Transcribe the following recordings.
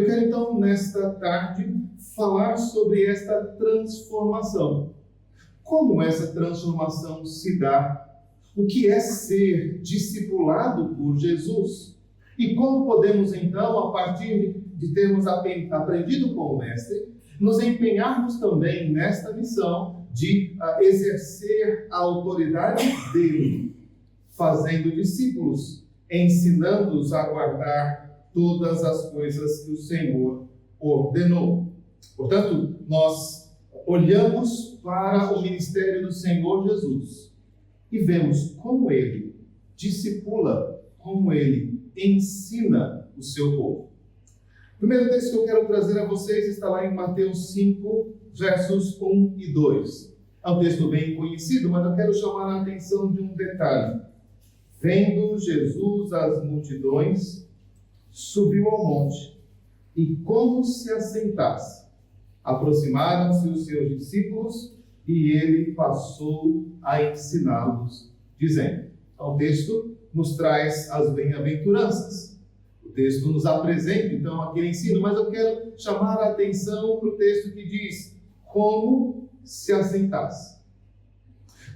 quero então, nesta tarde, falar sobre esta transformação. Como essa transformação se dá? O que é ser discipulado por Jesus? E como podemos então, a partir de termos aprendido com o Mestre, nos empenharmos também nesta missão de exercer a autoridade dele, fazendo discípulos, ensinando-os a guardar todas as coisas que o Senhor ordenou. Portanto, nós olhamos para o ministério do Senhor Jesus e vemos como ele discipula, como ele ensina o seu povo. O primeiro texto que eu quero trazer a vocês está lá em Mateus 5, versos 1 e 2. É um texto bem conhecido, mas eu quero chamar a atenção de um detalhe. Vendo Jesus as multidões, subiu ao monte, e como se assentasse, aproximaram-se os seus discípulos, e ele passou a ensiná-los, dizendo. Então, o texto nos traz as bem-aventuranças. O texto nos apresenta, então, aquele ensino, mas eu quero chamar a atenção para o texto que diz, como se assentasse.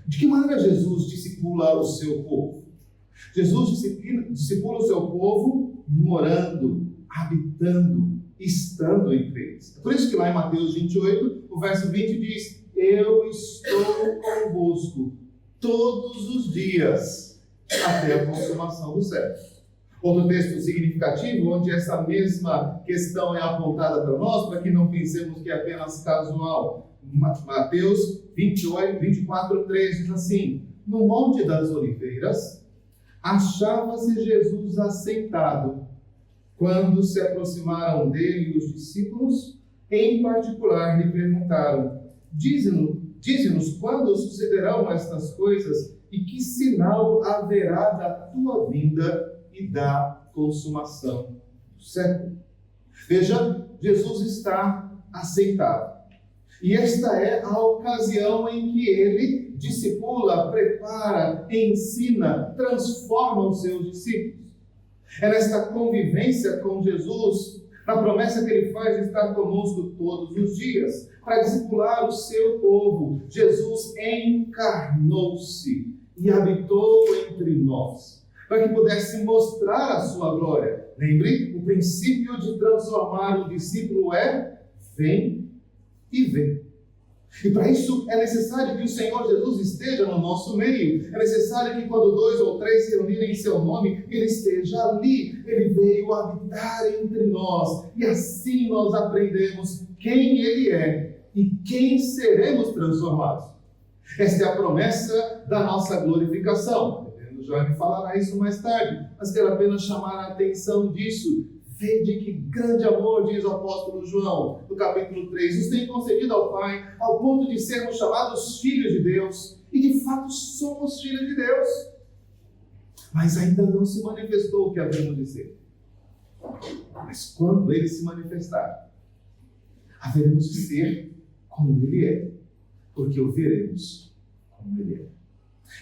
De que maneira Jesus discipula o seu povo? Jesus discipula o seu povo morando, habitando, estando entre eles. É por isso que lá em Mateus 28, o verso 20 diz, eu estou convosco todos os dias até a consumação do século. Outro texto significativo, onde essa mesma questão é apontada para nós, para que não pensemos que é apenas casual. Mateus 24, 3 diz assim, no Monte das Oliveiras, achava-se Jesus assentado, quando se aproximaram dele os discípulos, em particular lhe perguntaram, dize-nos quando sucederão estas coisas e que sinal haverá da tua vinda e da consumação do século. Veja, Jesus está assentado. E esta é a ocasião em que ele discipula, prepara, ensina, transforma os seus discípulos. É nesta convivência com Jesus, na promessa que ele faz de estar conosco todos os dias, para discipular o seu povo, Jesus encarnou-se e habitou entre nós, para que pudesse mostrar a sua glória. Lembre, o princípio de transformar o discípulo é vem e vê. E para isso é necessário que o Senhor Jesus esteja no nosso meio. É necessário que quando 2 ou 3 se reunirem em seu nome, ele esteja ali. Ele veio habitar entre nós. E assim nós aprendemos quem ele é e quem seremos transformados. Esta é a promessa da nossa glorificação. O João falará isso mais tarde, mas quero apenas chamar a atenção disso. Vede que grande amor, diz o apóstolo João, no capítulo 3, nos tem concedido ao Pai, ao ponto de sermos chamados filhos de Deus, e de fato somos filhos de Deus. Mas ainda não se manifestou o que havemos de ser. Mas quando ele se manifestar, haveremos de ser como ele é, porque o veremos como ele é.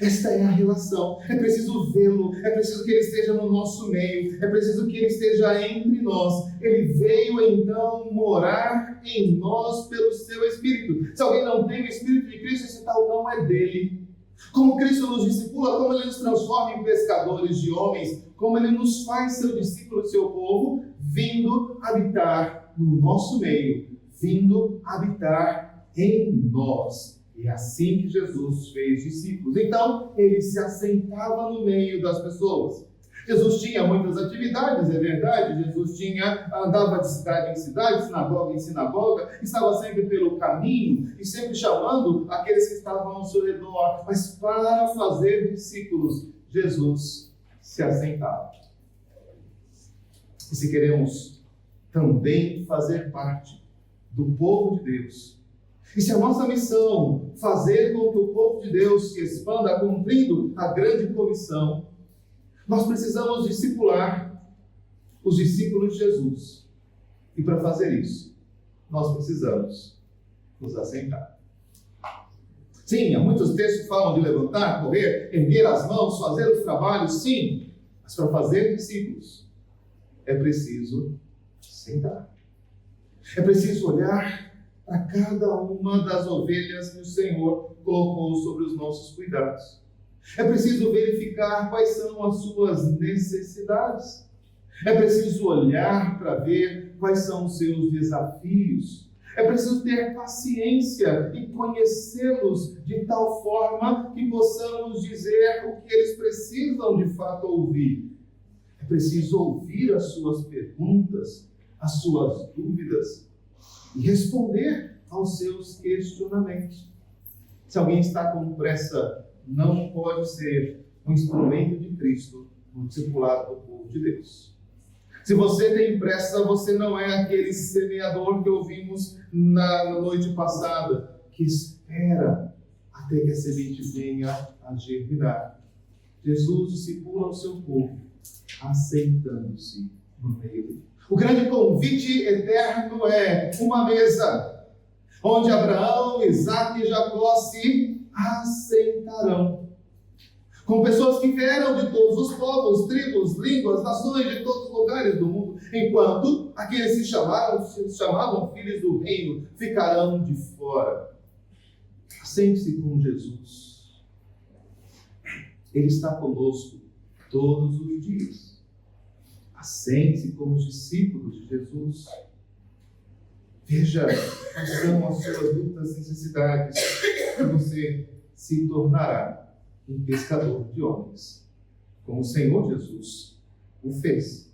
Esta é a relação, é preciso vê-lo, é preciso que ele esteja no nosso meio, é preciso que ele esteja entre nós. Ele veio então morar em nós pelo seu Espírito. Se alguém não tem o Espírito de Cristo, esse tal não é dele. Como Cristo nos discipula, como ele nos transforma em pescadores de homens, como ele nos faz seu discípulo, seu povo, vindo habitar no nosso meio, vindo habitar em nós. E é assim que Jesus fez discípulos. Então, ele se assentava no meio das pessoas. Jesus tinha muitas atividades, é verdade. Jesus andava de cidade em cidade, sinagoga em sinagoga, estava sempre pelo caminho e sempre chamando aqueles que estavam ao seu redor. Mas para fazer discípulos, Jesus se assentava. E se queremos também fazer parte do povo de Deus, e se a nossa missão fazer com que o povo de Deus se expanda, cumprindo a grande comissão, nós precisamos discipular os discípulos de Jesus. E para fazer isso, nós precisamos nos assentar. Sim, há muitos textos que falam de levantar, correr, erguer as mãos, fazer os trabalhos, sim. Mas para fazer discípulos, é preciso sentar. É preciso olhar para cada uma das ovelhas que o Senhor colocou sobre os nossos cuidados. É preciso verificar quais são as suas necessidades. É preciso olhar para ver quais são os seus desafios. É preciso ter paciência e conhecê-los de tal forma que possamos dizer o que eles precisam de fato ouvir. É preciso ouvir as suas perguntas, as suas dúvidas e responder aos seus questionamentos. Se alguém está com pressa, não pode ser um instrumento de Cristo no discipulado do povo de Deus. Se você tem pressa, você não é aquele semeador que ouvimos na noite passada, que espera até que a semente venha a germinar. Jesus discipula o seu povo, aceitando-se no meio. O grande convite eterno é uma mesa, onde Abraão, Isaque e Jacó se assentarão. Com pessoas que vieram de todos os povos, tribos, línguas, nações, de todos os lugares do mundo, enquanto aqueles que se chamavam filhos do reino ficarão de fora. Assente-se com Jesus. Ele está conosco todos os dias. Assente-se com os discípulos de Jesus. Veja quais são as suas lutas e necessidades, e você se tornará um pescador de homens, como o Senhor Jesus o fez.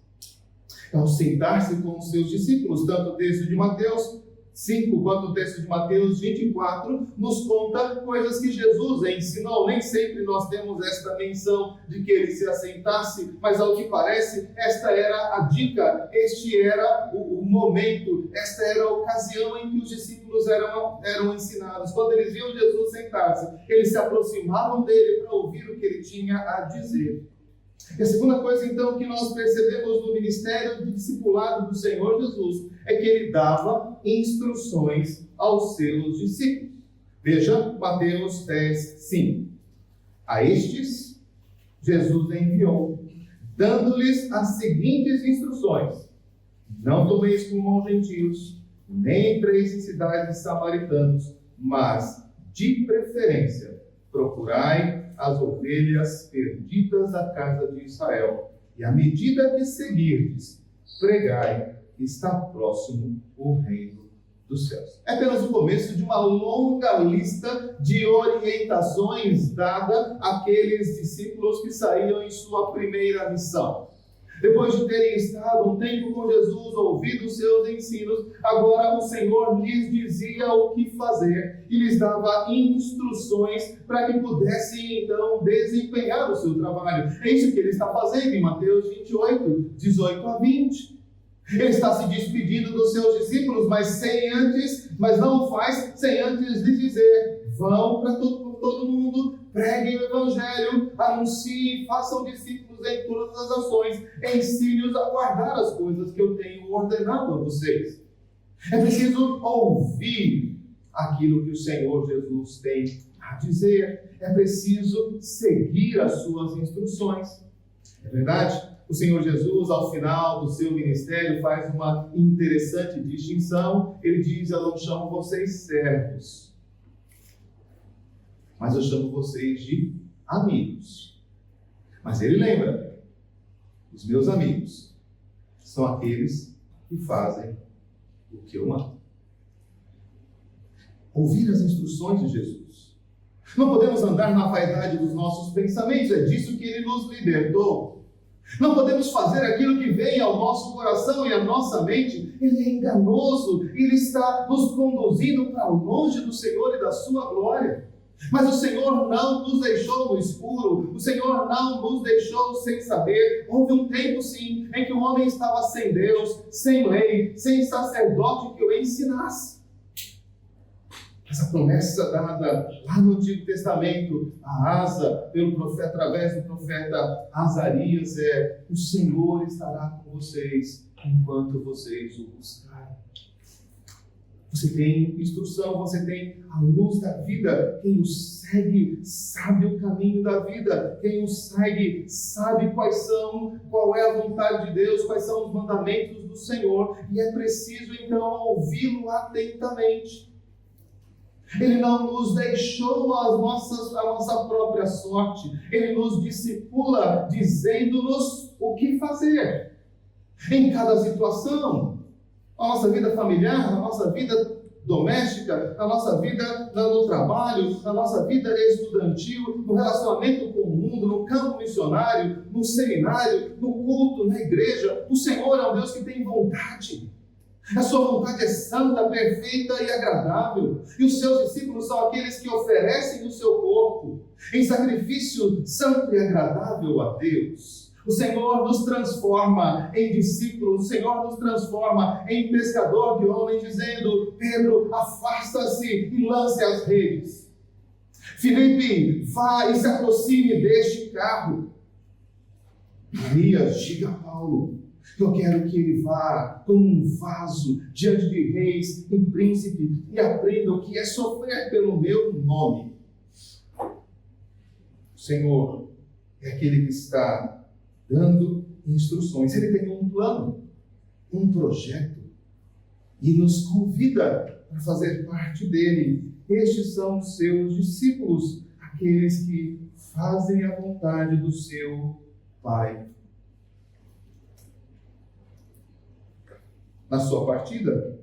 Ao sentar-se com os seus discípulos, tanto o texto de Mateus 5 quanto o texto de Mateus 24, nos conta coisas que Jesus ensinou. Nem sempre nós temos esta menção de que ele se assentasse, mas ao que parece, esta era a dica, este era o momento, esta era a ocasião em que os discípulos eram ensinados. Quando eles viam Jesus sentar-se, eles se aproximavam dele para ouvir o que ele tinha a dizer. E a segunda coisa, então, que nós percebemos no ministério de discipulado do Senhor Jesus é que ele dava instruções aos seus discípulos. Veja Mateus 10, 5. A estes, Jesus enviou, dando-lhes as seguintes instruções: não tomeis como aos gentios, nem entreis em cidades de samaritanos, mas, de preferência, procurai as ovelhas perdidas da casa de Israel, e à medida que seguirdes, pregai que está próximo o reino dos céus. É apenas o começo de uma longa lista de orientações dada àqueles discípulos que saíram em sua primeira missão. Depois de terem estado um tempo com Jesus, ouvido os seus ensinos, agora o Senhor lhes dizia o que fazer e lhes dava instruções para que pudessem então desempenhar o seu trabalho. É isso que ele está fazendo em Mateus 28, 18 a 20. Ele está se despedindo dos seus discípulos, mas não o faz sem antes lhes dizer: vão para todo mundo, preguem o Evangelho, anunciem, façam discípulos em todas as ações, ensine-os a guardar as coisas que eu tenho ordenado a vocês. É preciso ouvir aquilo que o Senhor Jesus tem a dizer. É preciso seguir as suas instruções. É verdade? O Senhor Jesus, ao final do seu ministério, faz uma interessante distinção. Ele diz: eu não chamo vocês servos, mas eu chamo vocês de amigos. Mas ele lembra: os meus amigos são aqueles que fazem o que eu mando. Ouvir as instruções de Jesus. Não podemos andar na vaidade dos nossos pensamentos, é disso que ele nos libertou. Não podemos fazer aquilo que vem ao nosso coração e à nossa mente. Ele é enganoso, ele está nos conduzindo para longe do Senhor e da sua glória. Mas o Senhor não nos deixou no escuro, o Senhor não nos deixou sem saber. Houve um tempo, sim, em que o homem estava sem Deus, sem lei, sem sacerdote que o ensinasse. Essa promessa dada lá no Antigo Testamento, a Asa, através do profeta Azarias, é: o Senhor estará com vocês enquanto vocês o buscarem. Você tem instrução, você tem a luz da vida. Quem o segue sabe o caminho da vida. Quem o segue sabe qual é a vontade de Deus, quais são os mandamentos do Senhor. E é preciso então ouvi-lo atentamente. Ele não nos deixou a nossa própria sorte. Ele nos discipula, dizendo-nos o que fazer em cada situação. A nossa vida familiar, a nossa vida doméstica, a nossa vida no trabalho, a nossa vida estudantil, no relacionamento com o mundo, no campo missionário, no seminário, no culto, na igreja. O Senhor é um Deus que tem vontade. A sua vontade é santa, perfeita e agradável. E os seus discípulos são aqueles que oferecem o seu corpo em sacrifício santo e agradável a Deus. O Senhor nos transforma em discípulos, o Senhor nos transforma em pescador de homens, dizendo: Pedro, afasta-se e lance as redes. Filipe, vá e se aproxime deste carro. Elias, diga a Paulo: eu quero que ele vá como um vaso diante de reis e príncipes e aprenda o que é sofrer pelo meu nome. O Senhor é aquele que está dando instruções. Ele tem um plano, um projeto e nos convida para fazer parte dele. Estes são os seus discípulos, aqueles que fazem a vontade do seu Pai. Na sua partida,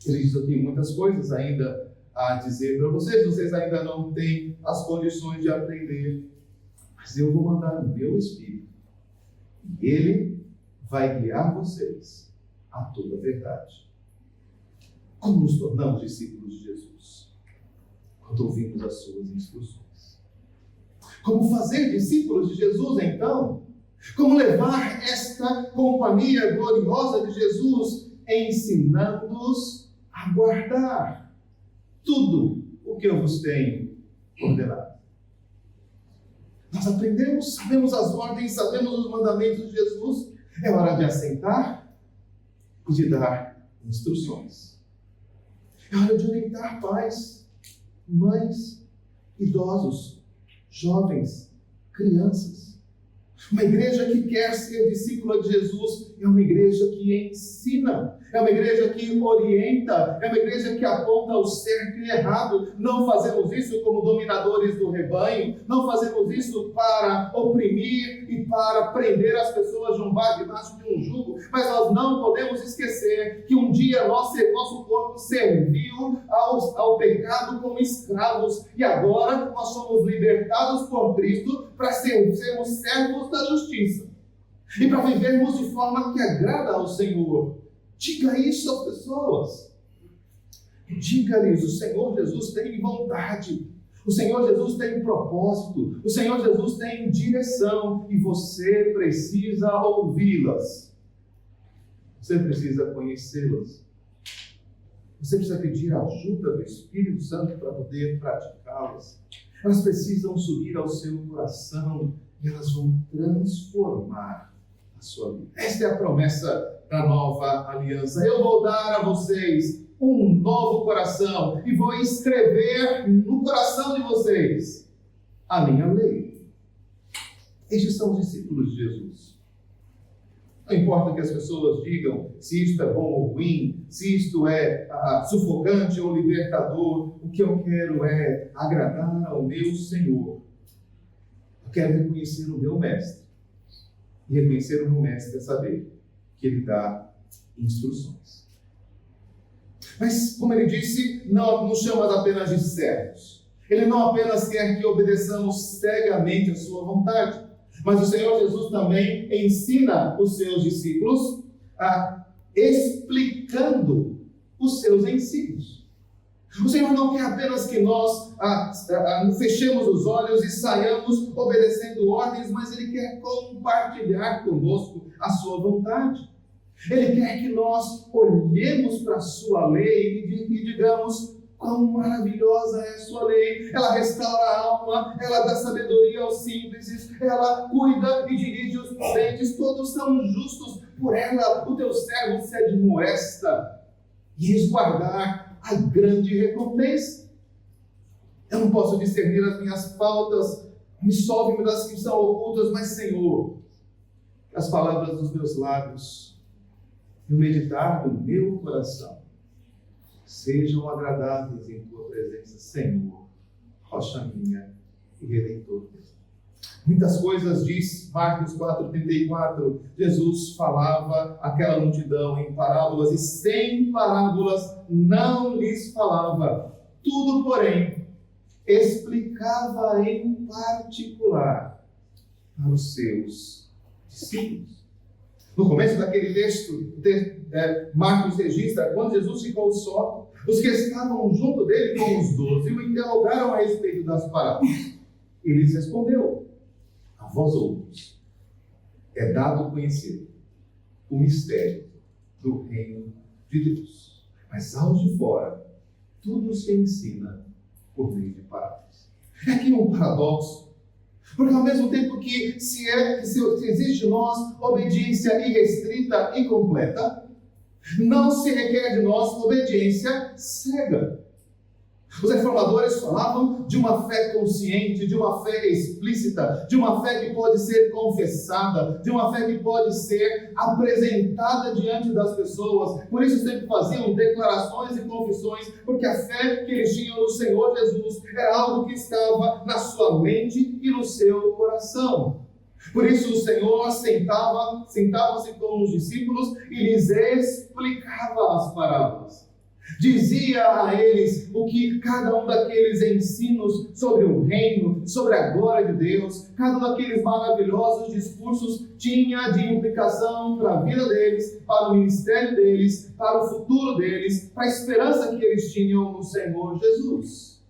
ele diz: eu tenho muitas coisas ainda a dizer para vocês ainda não têm as condições de aprender, mas eu vou mandar o meu Espírito. Ele vai guiar vocês a toda a verdade. Como nos tornamos discípulos de Jesus? Quando ouvimos as suas instruções. Como fazer discípulos de Jesus, então? Como levar esta companhia gloriosa de Jesus, ensinando-nos a guardar tudo o que eu vos tenho ordenado? Nós aprendemos, sabemos as ordens, sabemos os mandamentos de Jesus. É hora de assentar e de dar instruções. É hora de orientar pais, mães, idosos, jovens, crianças. Uma igreja que quer ser discípula de Jesus é uma igreja que ensina, é uma igreja que orienta, é uma igreja que aponta o certo e errado. Não fazemos isso como dominadores do rebanho, não fazemos isso para oprimir e para prender as pessoas debaixo de um jugo, mas nós não podemos esquecer que um dia nosso corpo serviu ao pecado como escravos e agora nós somos libertados por Cristo para sermos servos da justiça e para vivermos de forma que agrada ao Senhor. Diga isso às pessoas. Diga-lhes: o Senhor Jesus tem vontade, o Senhor Jesus tem propósito, o Senhor Jesus tem direção e você precisa ouvi-las. Você precisa conhecê-las. Você precisa pedir a ajuda do Espírito Santo para poder praticá-las. Elas precisam subir ao seu coração e elas vão transformar a sua vida. Esta é a promessa da nova aliança. Eu vou dar a vocês um novo coração e vou escrever no coração de vocês a minha lei. Estes são os discípulos de Jesus. Não importa que as pessoas digam se isto é bom ou ruim, se isto é sufocante ou libertador, o que eu quero é agradar ao meu Senhor. Eu quero reconhecer o meu mestre. E reconhecer o meu mestre é saber que ele dá instruções. Mas, como ele disse, não nos chama apenas de servos. Ele não apenas quer que obedeçamos cegamente a sua vontade, mas o Senhor Jesus também ensina os seus discípulos explicando os seus ensinos. O Senhor não quer apenas que nós fechemos os olhos e saiamos obedecendo ordens, mas Ele quer compartilhar conosco a sua vontade. Ele quer que nós olhemos para a sua lei e digamos: quão maravilhosa é a sua lei. Ela restaura a alma, ela dá sabedoria aos simples, ela cuida e dirige os prudentes, todos são justos por ela. O teu servo se admoesta. E resguardar a grande recompensa. Eu não posso discernir as minhas faltas, me solve-me das que são ocultas, mas, Senhor, as palavras dos meus lábios e o meditar do meu coração sejam agradáveis em tua presença, Senhor, rocha minha e redentor. Muitas coisas diz Marcos 4,34, Jesus falava àquela multidão em parábolas, e sem parábolas não lhes falava. Tudo, porém, explicava em particular para os seus discípulos. No começo daquele texto, Marcos registra, quando Jesus ficou só, os que estavam junto dele com os 12 o interrogaram a respeito das parábolas. Ele lhes respondeu: a vós outros é dado conhecer o mistério do reino de Deus, mas aos de fora tudo se ensina por meio de parábolas. É aqui um paradoxo, porque ao mesmo tempo que se existe em nós obediência irrestrita e completa, não se requer de nós obediência cega. Os reformadores falavam de uma fé consciente, de uma fé explícita, de uma fé que pode ser confessada, de uma fé que pode ser apresentada diante das pessoas. Por isso sempre faziam declarações e confissões, porque a fé que eles tinham no Senhor Jesus era algo que estava na sua mente e no seu coração. Por isso o Senhor sentava-se com os discípulos e lhes explicava as parábolas. Dizia a eles o que cada um daqueles ensinos sobre o reino, sobre a glória de Deus, cada um daqueles maravilhosos discursos tinha de implicação para a vida deles, para o ministério deles, para o futuro deles, para a esperança que eles tinham no Senhor Jesus.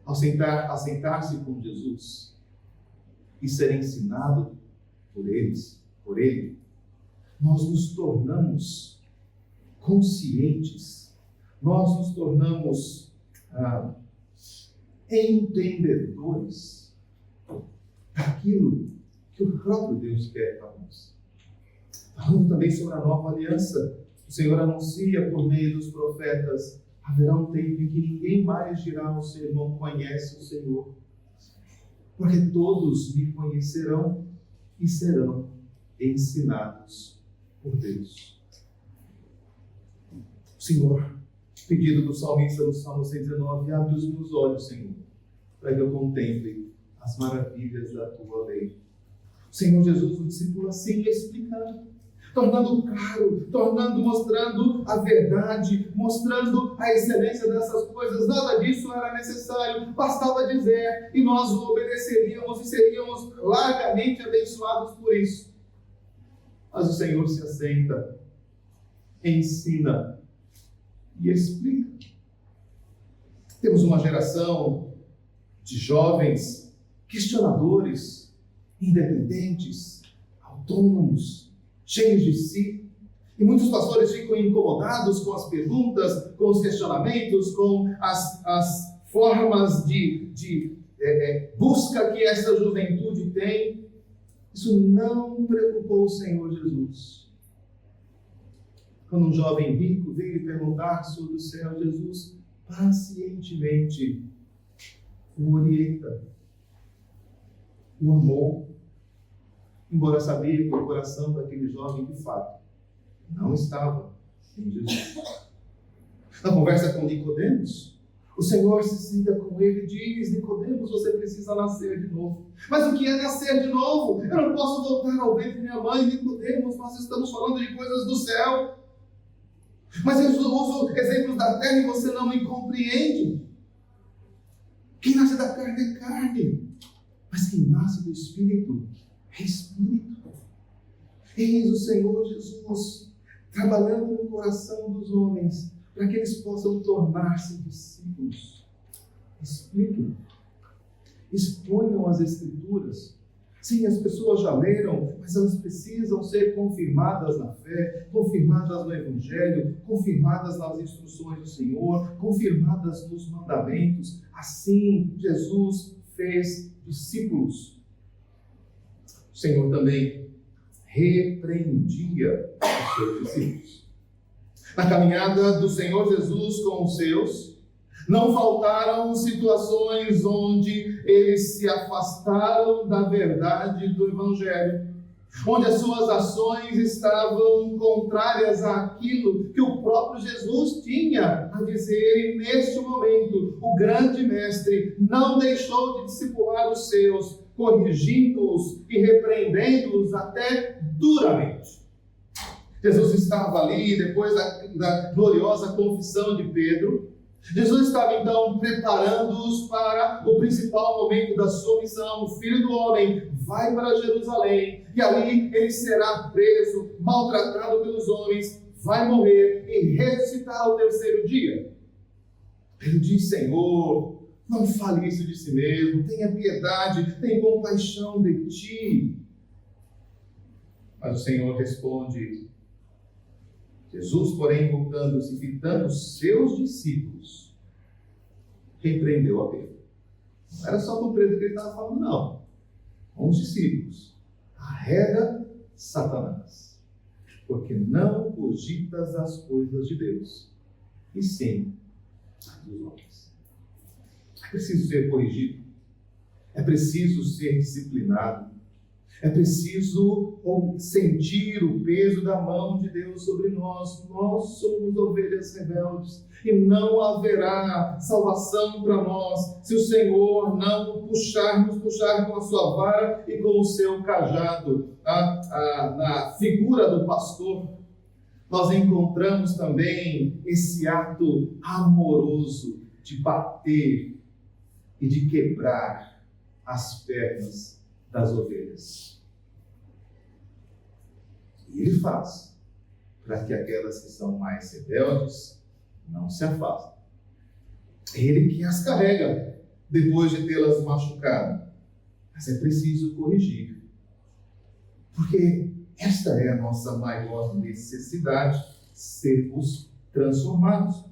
Ao sentar-se com Jesus e ser ensinado por ele, nós nos tornamos conscientes, nós nos tornamos entendedores daquilo que o próprio Deus quer para nós. Falando também sobre a nova aliança, o Senhor anuncia por meio dos profetas: haverá um tempo em que ninguém mais dirá ao seu irmão: conhece o Senhor, porque todos me conhecerão e serão ensinados por Deus. Senhor, pedido do salmista no Salmo 119, abre os meus olhos, Senhor, para que eu contemple as maravilhas da tua lei. O Senhor Jesus, o discípulo assim explicando, tornando claro, mostrando a verdade, mostrando a excelência dessas coisas. Nada disso era necessário, bastava dizer e nós o obedeceríamos e seríamos largamente abençoados por isso. Mas o Senhor se assenta, ensina e explica. Temos uma geração de jovens questionadores, independentes, autônomos, cheios de si. E muitos pastores ficam incomodados com as perguntas, com os questionamentos, com as formas de busca que essa juventude tem. Isso não preocupou o Senhor Jesus. Quando um jovem rico veio lhe perguntar sobre o céu, Jesus pacientemente o orienta, o amou, embora sabia que o coração daquele jovem, de fato, não estava em Jesus. Na conversa com Nicodemos, o Senhor se senta com ele e diz: Nicodemos, você precisa nascer de novo. Mas o que é nascer de novo? Eu não posso voltar ao ventre de minha mãe. Nicodemos, nós estamos falando de coisas do céu. Mas eu uso exemplos da terra e você não me compreende. Quem nasce da carne é carne, mas quem nasce do Espírito é Espírito. Eis o Senhor Jesus trabalhando no coração dos homens para que eles possam tornar-se discípulos. Expliquem, exponham as Escrituras. Sim, as pessoas já leram, mas elas precisam ser confirmadas na fé, confirmadas no Evangelho, confirmadas nas instruções do Senhor, confirmadas nos mandamentos. Assim, Jesus fez discípulos. O Senhor também repreendia os seus discípulos. Na caminhada do Senhor Jesus com os seus, não faltaram situações onde eles se afastaram da verdade do Evangelho, onde as suas ações estavam contrárias àquilo que o próprio Jesus tinha a dizer. E neste momento, o grande mestre não deixou de discipular os seus, corrigindo-os e repreendendo-os até duramente. Jesus estava ali, depois da gloriosa confissão de Pedro. Jesus estava então preparando-os para o principal momento da sua missão. O Filho do Homem vai para Jerusalém e ali ele será preso, maltratado pelos homens, vai morrer e ressuscitar ao terceiro dia. Ele diz: Senhor, não fale isso de si mesmo, tenha piedade, tenha compaixão de ti. Mas o Senhor responde. Jesus, porém, voltando-se e fitando os seus discípulos, repreendeu a Pedro. Não era só com Pedro que ele estava falando, não. Com os discípulos. Arreda Satanás, porque não cogitas as coisas de Deus, e sim as dos homens. É preciso ser corrigido. É preciso ser disciplinado. É preciso sentir o peso da mão de Deus sobre nós. Nós somos ovelhas rebeldes e não haverá salvação para nós se o Senhor não nos puxar com a sua vara e com o seu cajado. Na figura do pastor, nós encontramos também esse ato amoroso de bater e de quebrar as pernas das ovelhas. E ele faz para que aquelas que são mais rebeldes não se afastem. É ele que as carrega depois de tê-las machucado. Mas é preciso corrigir, porque esta é a nossa maior necessidade, sermos transformados.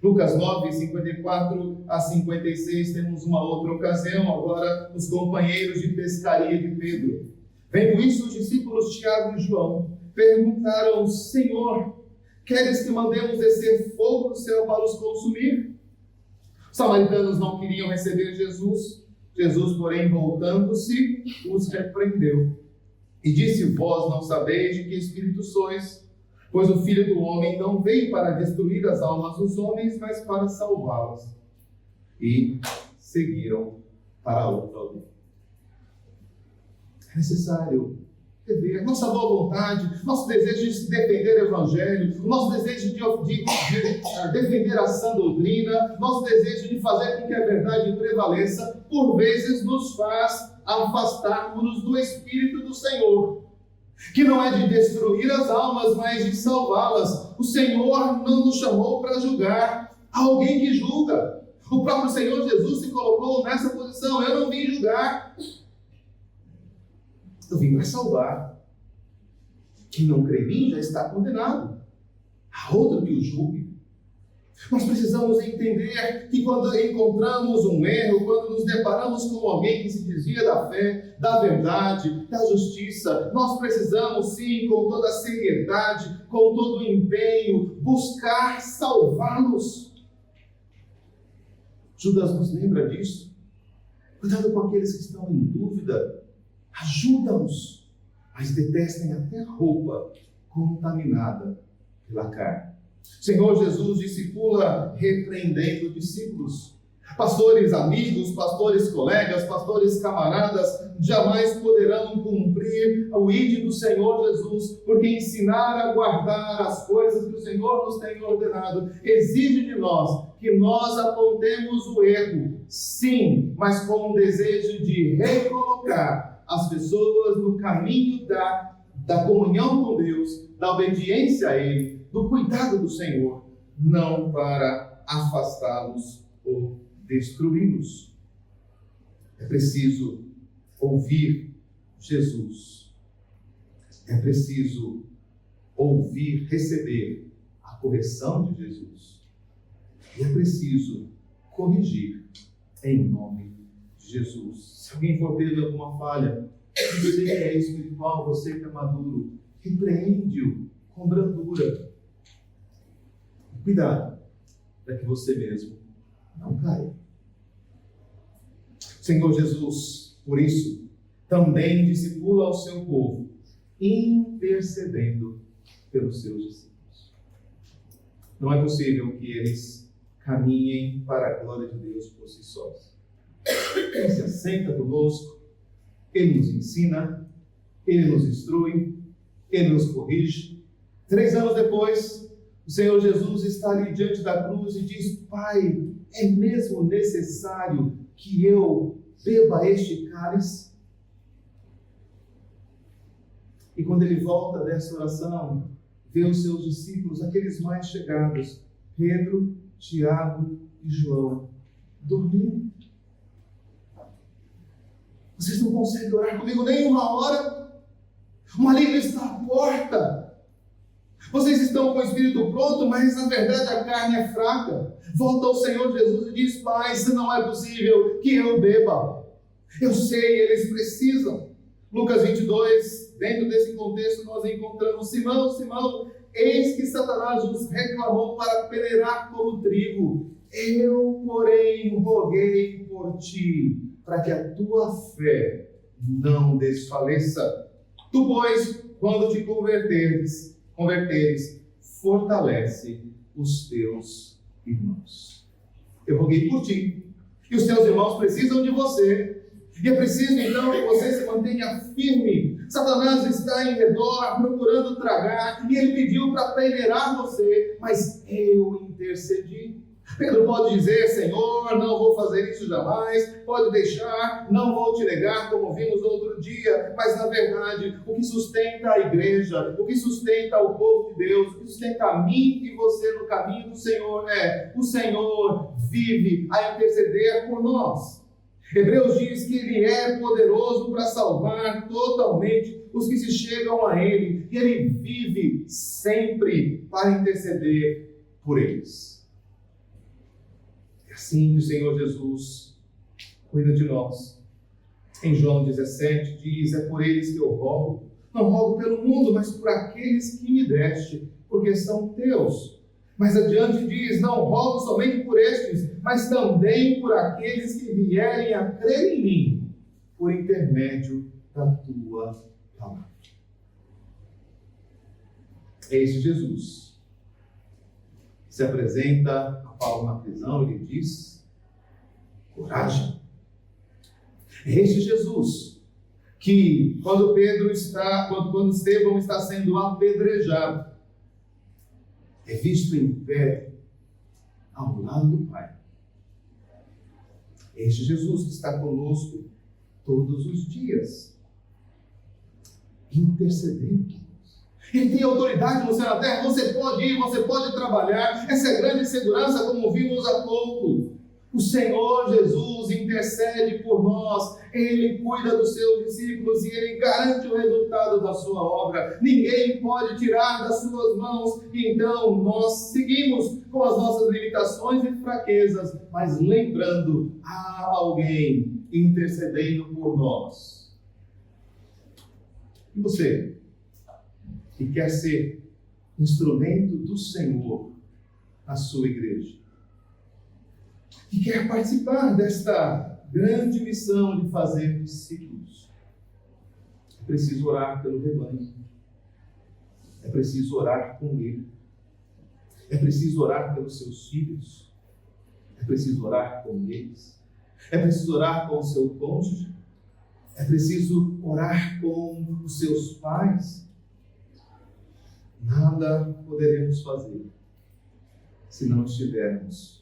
Lucas 9, 54 a 56, temos uma outra ocasião, agora os companheiros de pescaria de Pedro. Vendo isso, os discípulos Tiago e João perguntaram: Senhor, queres que mandemos descer fogo do céu para os consumir? Os samaritanos não queriam receber Jesus. Jesus, porém, voltando-se, os repreendeu. E disse: vós não sabeis de que espírito sois, pois o Filho do Homem não veio para destruir as almas dos homens, mas para salvá-las. E seguiram para outra aldeia. É necessário rever nossa boa vontade, nosso desejo de defender o Evangelho, nosso desejo de defender a sã doutrina, nosso desejo de fazer com que a verdade prevaleça, por vezes nos faz afastarmos do Espírito do Senhor, que não é de destruir as almas, mas de salvá-las. O Senhor não nos chamou para julgar, há alguém que julga. O próprio Senhor Jesus se colocou nessa posição: eu não vim julgar, eu vim para salvar. Quem não crê em mim já está condenado. Há outro que o julgue. Nós precisamos entender que quando encontramos um erro, quando nos deparamos com alguém que se desvia da fé, da verdade, da justiça, nós precisamos sim, com toda a seriedade, com todo o empenho, buscar salvá-los. Judas nos lembra disso. Cuidado com aqueles que estão em dúvida. Ajuda-os, mas detestem até a roupa contaminada pela carne. O Senhor Jesus discipula repreendendo discípulos. Pastores amigos, pastores colegas, pastores camaradas jamais poderão cumprir o ide do Senhor Jesus, porque ensinar a guardar as coisas que o Senhor nos tem ordenado exige de nós que nós apontemos o erro, sim, mas com o desejo de recolocar as pessoas no caminho da comunhão com Deus, da obediência a Ele, do cuidado do Senhor, não para afastá-los ou destruí-los. É preciso ouvir Jesus. É preciso ouvir, receber a correção de Jesus. E é preciso corrigir em nome de Jesus. Se alguém for ter alguma falha, você que é espiritual, você que é maduro, repreende-o com brandura. Cuidado, para que você mesmo não caia. Senhor Jesus, por isso, também discipula o seu povo, intercedendo pelos seus discípulos. Não é possível que eles caminhem para a glória de Deus por si sós. Ele se assenta conosco, Ele nos ensina, Ele nos instrui, Ele nos corrige. 3 anos depois, o Senhor Jesus está ali diante da cruz e diz: Pai, é mesmo necessário que eu beba este cálice? E quando ele volta dessa oração, vê os seus discípulos, aqueles mais chegados, Pedro, Tiago e João, dormindo. Vocês não conseguem orar comigo nem uma hora? O maligno está à porta. Vocês estão com o espírito pronto, mas na verdade a carne é fraca. Volta ao Senhor Jesus e diz: Pai, se não é possível que eu beba. Eu sei, eles precisam. Lucas 22, dentro desse contexto, nós encontramos: Simão, Simão, eis que Satanás nos reclamou para peneirar como trigo. Eu, porém, roguei por ti, para que a tua fé não desfaleça. Tu, pois, quando te converteres, fortalece os teus irmãos. Eu roguei por ti, e os teus irmãos precisam de você. E é preciso então que você se mantenha firme. Satanás está em redor, procurando tragar, e ele pediu para peneirar você, mas eu intercedi. Pedro pode dizer: Senhor, não vou fazer isso jamais, pode deixar, não vou te negar, como vimos outro dia, mas na verdade, o que sustenta a igreja, o que sustenta o povo de Deus, o que sustenta a mim e você no caminho do Senhor é: o Senhor vive a interceder por nós. Hebreus diz que Ele é poderoso para salvar totalmente os que se chegam a Ele, e Ele vive sempre para interceder por eles. É assim que o Senhor Jesus cuida de nós. Em João 17 diz: é por eles que eu rogo, não rogo pelo mundo, mas por aqueles que me deste, porque são teus. Mais adiante diz: não rogo somente por estes, mas também por aqueles que vierem a crer em mim, por intermédio da tua palavra. É esse Jesus que se apresenta a Paulo na prisão. Ele diz: coragem. É esse Jesus que, quando Estevão está sendo apedrejado, é visto em pé ao lado do Pai. É este Jesus que está conosco todos os dias, intercedendo. Ele tem autoridade no céu e na terra. Você pode ir, você pode trabalhar. Essa é a grande segurança, como vimos há pouco. O Senhor Jesus intercede por nós. Ele cuida dos seus discípulos e Ele garante o resultado da sua obra. Ninguém pode tirar das suas mãos. Então nós seguimos com as nossas limitações e fraquezas, mas lembrando: há alguém intercedendo por nós. E você, que quer ser instrumento do Senhor na sua igreja, que quer participar desta grande missão de fazer discípulos, é preciso orar pelo rebanho, é preciso orar com ele, é preciso orar pelos seus filhos, é preciso orar com eles, é preciso orar com o seu cônjuge, é preciso orar com os seus pais. Nada poderemos fazer se não estivermos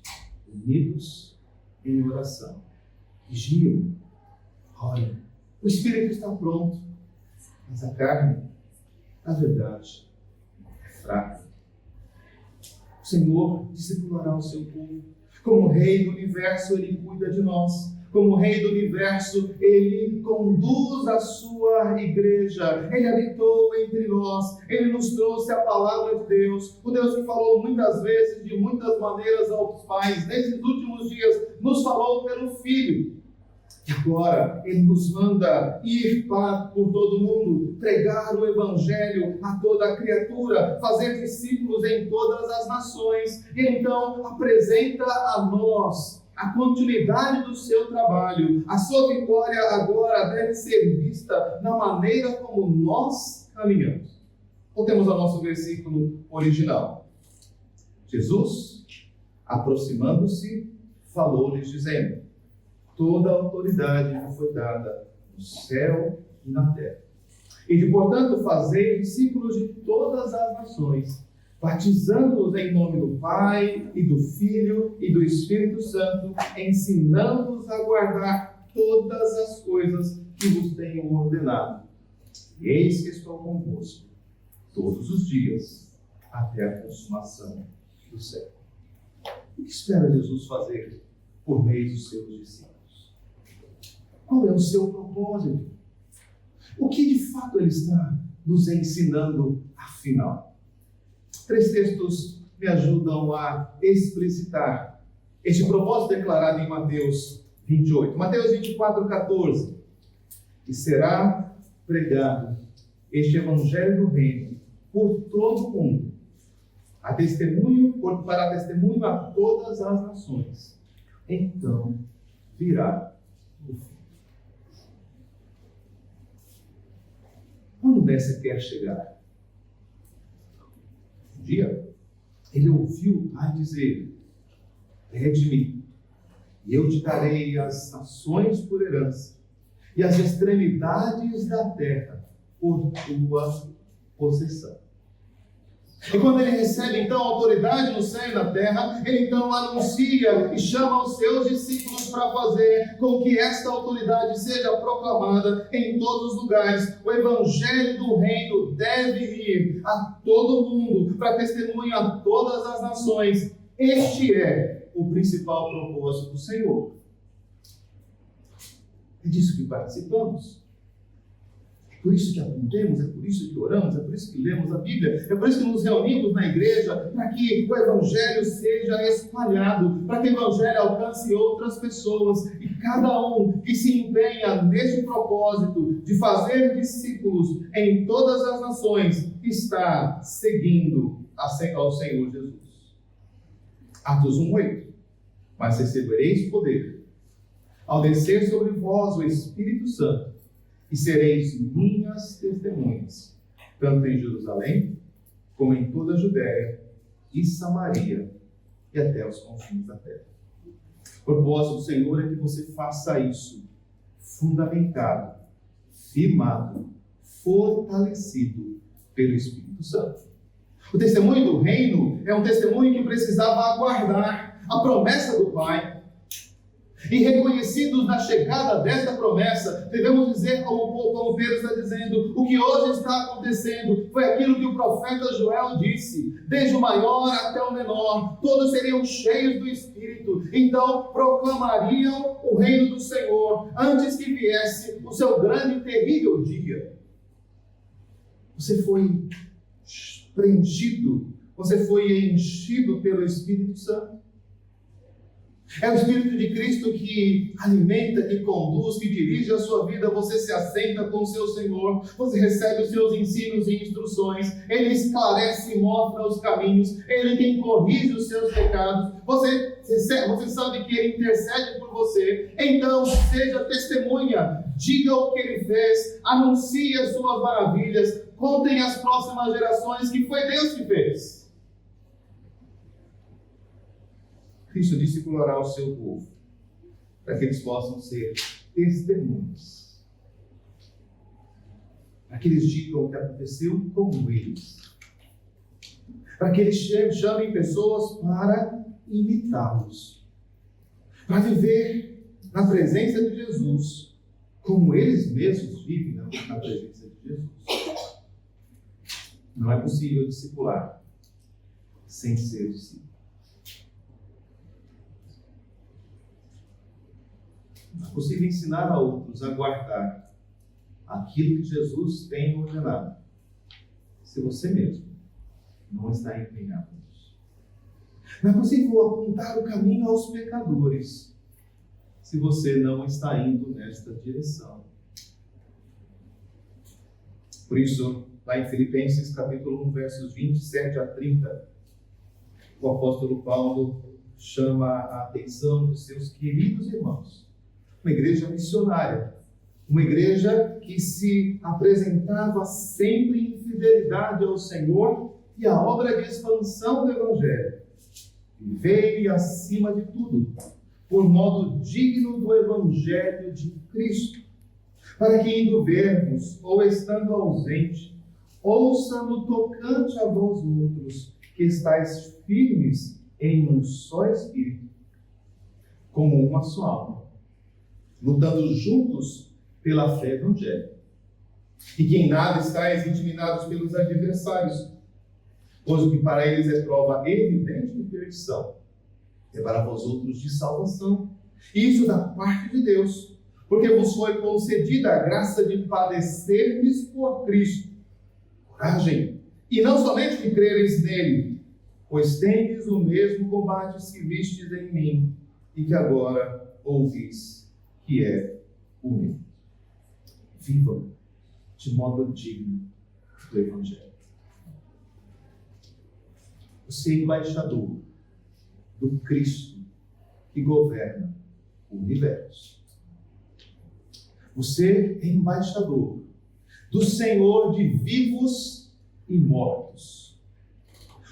unidos em oração. Vigiam, olhem. O espírito está pronto, mas a carne, na verdade, é fraca. O Senhor discipulará o seu povo. Como Rei do Universo, Ele cuida de nós. Como Rei do Universo, Ele conduz a sua igreja. Ele habitou entre nós. Ele nos trouxe a palavra de Deus. O Deus que falou muitas vezes, de muitas maneiras aos pais. Nesses últimos dias, nos falou pelo Filho. E agora Ele nos manda ir por todo mundo, pregar o Evangelho a toda criatura, fazer discípulos em todas as nações. E então apresenta a nós a continuidade do seu trabalho. A sua vitória agora deve ser vista na maneira como nós caminhamos. Voltemos ao nosso versículo original. Jesus, aproximando-se, falou-lhes dizendo: toda a autoridade me foi dada no céu e na terra. E de, portanto, fazer discípulos de todas as nações, batizando-os em nome do Pai, e do Filho, e do Espírito Santo, ensinando-os a guardar todas as coisas que vos tenho ordenado. E eis que estou convosco todos os dias, até a consumação do século. O que espera Jesus fazer por meio dos seus discípulos? Qual é o seu propósito? O que de fato Ele está nos ensinando afinal? 3 textos me ajudam a explicitar este propósito declarado em Mateus 28. Mateus 24, 14. E será pregado este Evangelho do Reino por todo o mundo, para testemunho a todas as nações. Então virá o fim. Quando o Mestre quer chegar? Um dia, ele ouviu o Pai dizer: pede-me, e eu te darei as nações por herança, e as extremidades da terra por tua possessão. E quando ele recebe então autoridade no céu e na terra, ele então anuncia e chama os seus discípulos para fazer com que esta autoridade seja proclamada em todos os lugares. O Evangelho do Reino deve ir a todo mundo, para testemunho a todas as nações. Este é o principal propósito do Senhor. É disso que participamos. É por isso que aprendemos, é por isso que oramos, é por isso que lemos a Bíblia, é por isso que nos reunimos na igreja, para que o Evangelho seja espalhado, para que o Evangelho alcance outras pessoas. E cada um que se empenha neste propósito de fazer discípulos em todas as nações está seguindo ao Senhor Jesus. Atos 1:8. Mas recebereis poder ao descer sobre vós o Espírito Santo, e sereis minhas testemunhas, tanto em Jerusalém, como em toda a Judéia e Samaria, e até os confins da terra. O propósito do Senhor é que você faça isso, fundamentado, firmado, fortalecido pelo Espírito Santo. O testemunho do reino é um testemunho que precisava aguardar a promessa do Pai. E reconhecidos na chegada desta promessa, devemos dizer, como Pedro está dizendo, o que hoje está acontecendo foi aquilo que o profeta Joel disse: desde o maior até o menor, todos seriam cheios do Espírito, então proclamariam o reino do Senhor, antes que viesse o seu grande e terrível dia. Você foi preenchido, você foi enchido pelo Espírito Santo. É o Espírito de Cristo que alimenta, que conduz, que dirige a sua vida. Você se assenta com o seu Senhor, você recebe os seus ensinos e instruções, Ele esclarece e mostra os caminhos, Ele quem corrige os seus pecados, você sabe que Ele intercede por você. Então seja testemunha, diga o que Ele fez, anuncie as suas maravilhas, contem às próximas gerações que foi Deus que fez. Cristo discipulará o seu povo, para que eles possam ser testemunhas, para que eles digam o que aconteceu como eles, para que eles chamem pessoas para imitá-los, para viver na presença de Jesus, como eles mesmos vivem na presença de Jesus. Não é possível discipular sem ser discípulo. Não é possível ensinar a outros a guardar aquilo que Jesus tem ordenado, se você mesmo não está empenhado nisso. Não é possível apontar o caminho aos pecadores, se você não está indo nesta direção. Por isso, lá em Filipenses capítulo 1, versos 27 a 30, o apóstolo Paulo chama a atenção dos seus queridos irmãos. Uma igreja missionária, uma igreja que se apresentava sempre em fidelidade ao Senhor e à obra de expansão do Evangelho. Vivei acima de tudo, por modo digno do Evangelho de Cristo, para que indo vermos, ou estando ausente, ouça no tocante a vós outros, que estáis firmes em um só Espírito, como uma só alma, lutando juntos pela fé evangélica, e que em nada estáis intimidados pelos adversários, pois o que para eles é prova evidente de perdição, é para vós outros de salvação. Isso da parte de Deus, porque vos foi concedida a graça de padecerdes por Cristo. Coragem, e não somente de crereis nele, pois tendes o mesmo combate que vistes em mim, e que agora ouvis que é o meu. Vivam de modo digno do Evangelho. Você é embaixador do Cristo que governa o universo. Você é embaixador do Senhor de vivos e mortos.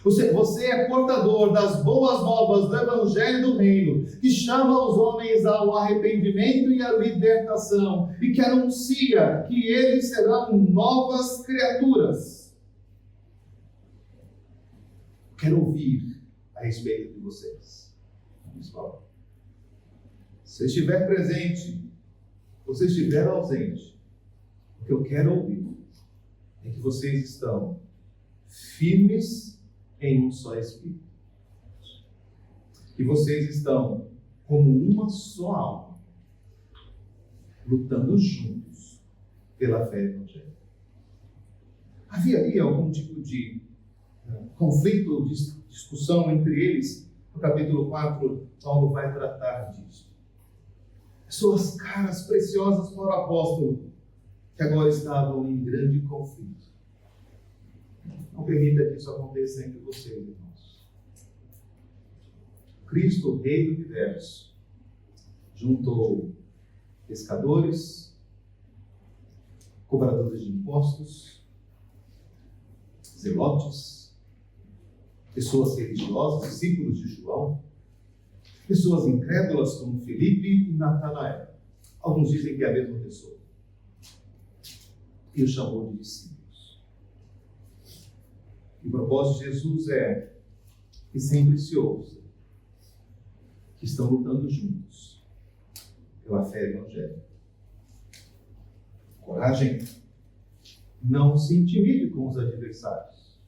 Você é portador das boas novas do Evangelho do Reino, que chama os homens ao arrependimento e à libertação, e que anuncia que eles serão novas criaturas. Quero ouvir a respeito de vocês. Pessoal, se você estiver presente, se você estiver ausente, o que eu quero ouvir é que vocês estão firmes em um só Espírito. Que vocês estão como uma só alma, lutando juntos pela fé evangélica. Havia ali algum tipo de conflito, discussão entre eles? No capítulo 4, Paulo vai tratar disso. Suas caras preciosas para o apóstolo, que agora estavam em grande conflito. Não permita que isso aconteça entre vocês, irmãos. Cristo, Rei do Universo, juntou pescadores, cobradores de impostos, zelotes, pessoas religiosas, discípulos de João, pessoas incrédulas como Filipe e Natanael. Alguns dizem que é a mesma pessoa. E o chamou de discípulos. E o propósito de Jesus é que sempre se ouça que estão lutando juntos pela fé evangélica. Coragem, não se intimide com os adversários.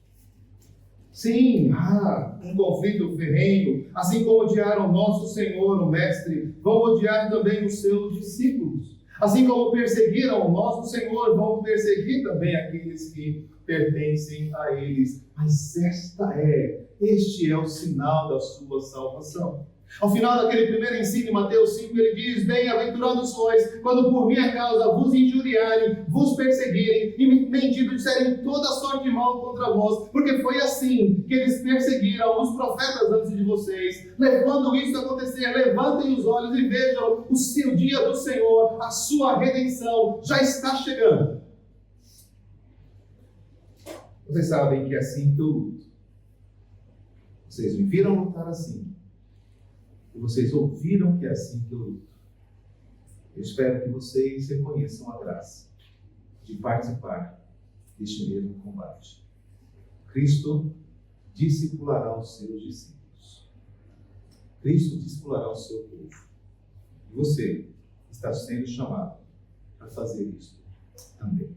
Sim, há um conflito ferrenho, assim como odiaram nosso Senhor, o Mestre, vão odiar também os seus discípulos. Assim como perseguiram o nosso Senhor, vão perseguir também aqueles que pertencem a eles. Mas este é o sinal da sua salvação. Ao final daquele primeiro ensino, em Mateus 5, ele diz: bem-aventurados sois, quando por minha causa vos injuriarem, vos perseguirem e mentindo disserem toda sorte de mal contra vós, porque foi assim que eles perseguiram os profetas antes de vocês. Quando isso acontecer, levantem os olhos e vejam o seu dia do Senhor, a sua redenção já está chegando. Vocês sabem que é assim que eu luto. Vocês me viram lutar assim. E vocês ouviram que é assim que eu luto. Eu espero que vocês reconheçam a graça de participar deste mesmo combate. Cristo discipulará os seus discípulos. Cristo discipulará o seu povo. E você está sendo chamado a fazer isso também.